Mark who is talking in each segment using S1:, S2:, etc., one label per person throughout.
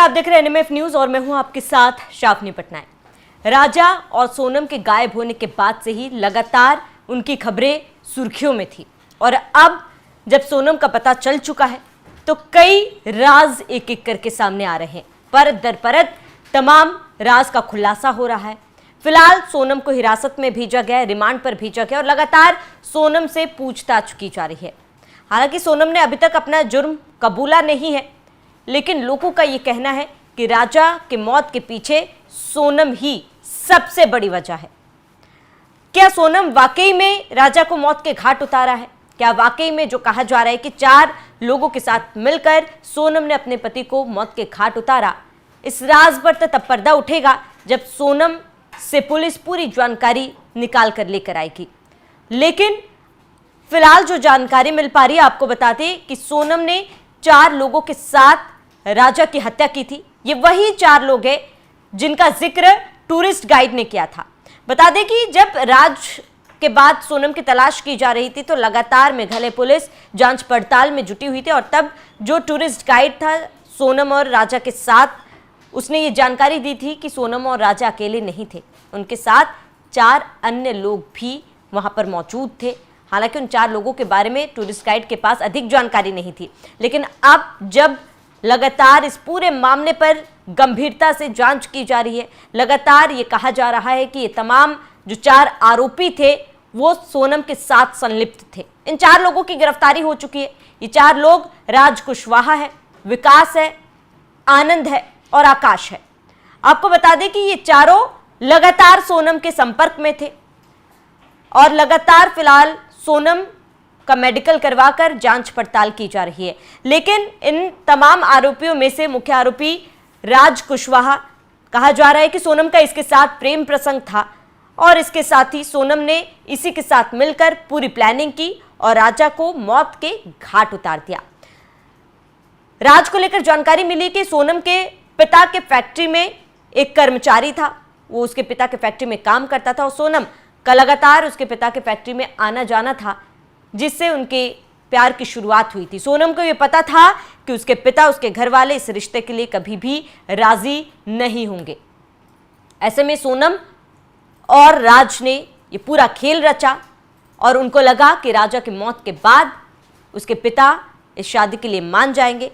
S1: आप देख रहे हैं एनएमएफ न्यूज और मैं हूं आपके साथ शाफनी पटनायक। राजा और सोनम के गायब होने के बाद से ही लगातार उनकी खबरें सुर्खियों में थी और अब जब सोनम का पता चल चुका है तो कई राज एक एक करके सामने आ रहे हैं। परत दर परत तमाम राज का खुलासा हो रहा है। फिलहाल सोनम को हिरासत में भेजा गया, रिमांड पर भेजा गया और लगातार सोनम से पूछताछ की जा रही है। हालांकि सोनम ने अभी तक अपना जुर्म कबूला नहीं है, लेकिन लोगों का ये कहना है कि राजा के मौत के पीछे सोनम ही सबसे बड़ी वजह है। क्या सोनम वाकई में राजा को मौत के घाट उतारा है? क्या वाकई में जो कहा जा रहा है कि 4 लोगों के साथ मिलकर सोनम ने अपने पति को मौत के घाट उतारा, इस राज पर तो तब पर्दा उठेगा जब सोनम से पुलिस पूरी जानकारी निकाल कर लेकर आएगी। लेकिन फिलहाल जो जानकारी मिल पा रही है, आपको बताते कि सोनम ने 4 लोगों के साथ राजा की हत्या की थी। ये वही 4 लोग हैं जिनका जिक्र टूरिस्ट गाइड ने किया था। बता दें कि जब राज के बाद सोनम की तलाश की जा रही थी तो लगातार मेघालय पुलिस जांच पड़ताल में जुटी हुई थी और तब जो टूरिस्ट गाइड था सोनम और राजा के साथ, उसने ये जानकारी दी थी कि सोनम और राजा अकेले नहीं थे, उनके साथ 4 अन्य लोग भी वहां पर मौजूद थे। हालांकि उन 4 लोगों के बारे में टूरिस्ट गाइड के पास अधिक जानकारी नहीं थी, लेकिन अब जब लगातार इस पूरे मामले पर गंभीरता से जांच की जा रही है, लगातार ये कहा जा रहा है कि ये तमाम जो 4 आरोपी थे वो सोनम के साथ संलिप्त थे। इन 4 लोगों की गिरफ्तारी हो चुकी है। ये 4 लोग राज कुशवाहा है, विकास है, आनंद है और आकाश है। आपको बता दें कि ये चारों लगातार सोनम के संपर्क में थे और लगातार फिलहाल सोनम का मेडिकल करवाकर जांच पड़ताल की जा रही है। लेकिन इन तमाम आरोपियों में से मुख्य आरोपी राज कुशवाहा, कहा जा रहा है कि सोनम का इसके साथ प्रेम प्रसंग था और इसके साथ ही सोनम ने इसी के साथ मिलकर पूरी प्लानिंग की और राजा को मौत के घाट उतार दिया। राज को लेकर जानकारी मिली कि सोनम के पिता के फैक्ट्री में एक कर्मचारी था, वो उसके पिता के फैक्ट्री में काम करता था और सोनम का लगातार उसके पिता के फैक्ट्री में आना जाना था, जिससे उनके प्यार की शुरुआत हुई थी। सोनम को यह पता था कि उसके पिता, उसके घर वाले इस रिश्ते के लिए कभी भी राजी नहीं होंगे। ऐसे में सोनम और राज ने ये पूरा खेल रचा और उनको लगा कि राजा की मौत के बाद उसके पिता इस शादी के लिए मान जाएंगे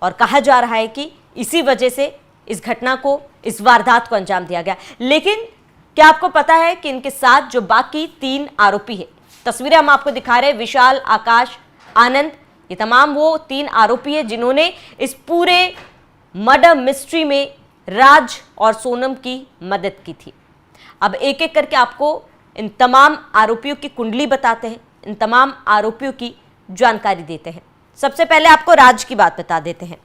S1: और कहा जा रहा है कि इसी वजह से इस घटना को, इस वारदात को अंजाम दिया गया। लेकिन क्या आपको पता है कि इनके साथ जो बाकी 3 आरोपी है, तस्वीरें हम आपको दिखा रहे हैं, विशाल, आकाश, आनंद, ये तमाम वो 3 आरोपी है जिन्होंने इस पूरे मर्डर मिस्ट्री में राज और सोनम की मदद की थी। अब एक एक करके आपको इन तमाम आरोपियों की कुंडली बताते हैं, इन तमाम आरोपियों की जानकारी देते हैं। सबसे पहले आपको राज की बात बता देते हैं।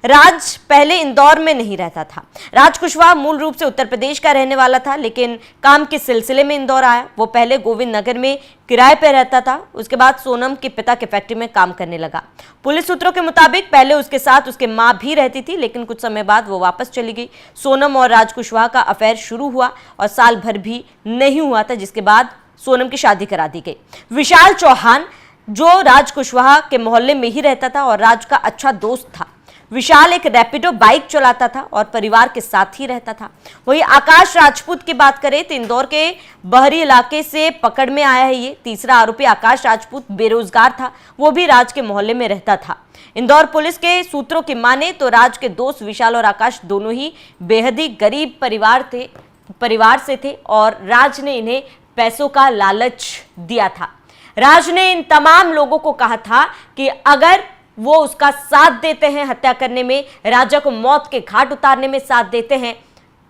S1: राज पहले इंदौर में नहीं रहता था। राज कुशवाहा मूल रूप से उत्तर प्रदेश का रहने वाला था, लेकिन काम के सिलसिले में इंदौर आया। वो पहले गोविंद नगर में किराए पर रहता था, उसके बाद सोनम के पिता के फैक्ट्री में काम करने लगा। पुलिस सूत्रों के मुताबिक पहले उसके साथ उसके माँ भी रहती थी, लेकिन कुछ समय बाद वो वापस चली गई। सोनम और राज कुशवाहा का अफेयर शुरू हुआ और साल भर भी नहीं हुआ था, जिसके बाद सोनम की शादी करा दी गई। विशाल चौहान जो राज कुशवाहा के मोहल्ले में ही रहता था और राज का अच्छा दोस्त था। विशाल एक रैपिडो बाइक चलाता था और परिवार के साथ ही रहता था। वही आकाश राजपूत की बात करें तो इंदौर के बहरी इलाके से पकड़ में आया है। ये तीसरा आरोपी आकाश राजपूत बेरोजगार था, वो भी राज के मोहल्ले में रहता था। इंदौर पुलिस के सूत्रों की माने तो राज के दोस्त विशाल और आकाश दोनों ही बेहद ही गरीब परिवार से थे और राज ने इन्हें पैसों का लालच दिया था। राज ने इन तमाम लोगों को कहा था कि अगर वो उसका साथ देते हैं हत्या करने में, राजा को मौत के घाट उतारने में साथ देते हैं,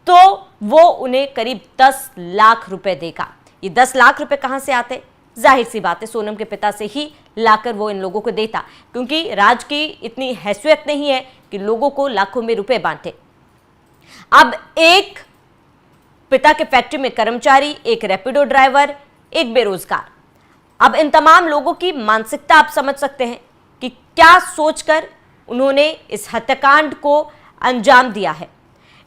S1: तो वो उन्हें करीब 10 लाख रुपए देगा। ये 10 लाख रुपए कहां से आते? जाहिर सी बात है, सोनम के पिता से ही लाकर वो इन लोगों को देता, क्योंकि राज की इतनी हैसियत नहीं है कि लोगों को लाखों में रुपए बांटे। अब एक पिता के फैक्ट्री में कर्मचारी, एक रैपिडो ड्राइवर, एक बेरोजगार। अब इन तमाम लोगों की मानसिकता आप समझ सकते हैं कि क्या सोचकर उन्होंने इस हत्याकांड को अंजाम दिया है।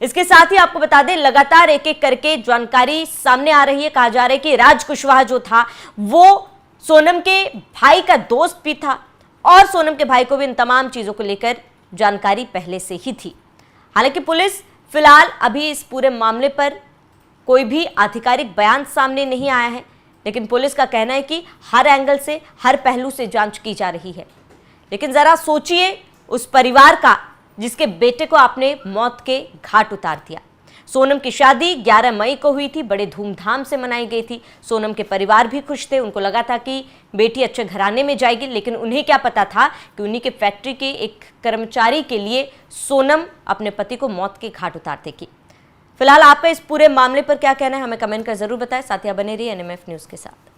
S1: इसके साथ ही आपको बता दें, लगातार एक एक करके जानकारी सामने आ रही है। कहा जा रहा है कि राज कुशवाहा जो था वो सोनम के भाई का दोस्त भी था और सोनम के भाई को भी इन तमाम चीजों को लेकर जानकारी पहले से ही थी। हालांकि पुलिस फिलहाल अभी इस पूरे मामले पर कोई भी आधिकारिक बयान सामने नहीं आया है, लेकिन पुलिस का कहना है कि हर एंगल से, हर पहलू से जांच की जा रही है। लेकिन जरा सोचिए उस परिवार का जिसके बेटे को आपने मौत के घाट उतार दिया। सोनम की शादी 11 मई को हुई थी, बड़े धूमधाम से मनाई गई थी। सोनम के परिवार भी खुश थे, उनको लगा था कि बेटी अच्छे घराने में जाएगी, लेकिन उन्हें क्या पता था कि उन्हीं के फैक्ट्री के एक कर्मचारी के लिए सोनम अपने पति को मौत के घाट उतार देगी। फिलहाल आपका इस पूरे मामले पर क्या कहना है, हमें कमेंट कर जरूर बताएं। साथ ही बने रहिए एनएमएफ न्यूज के साथ।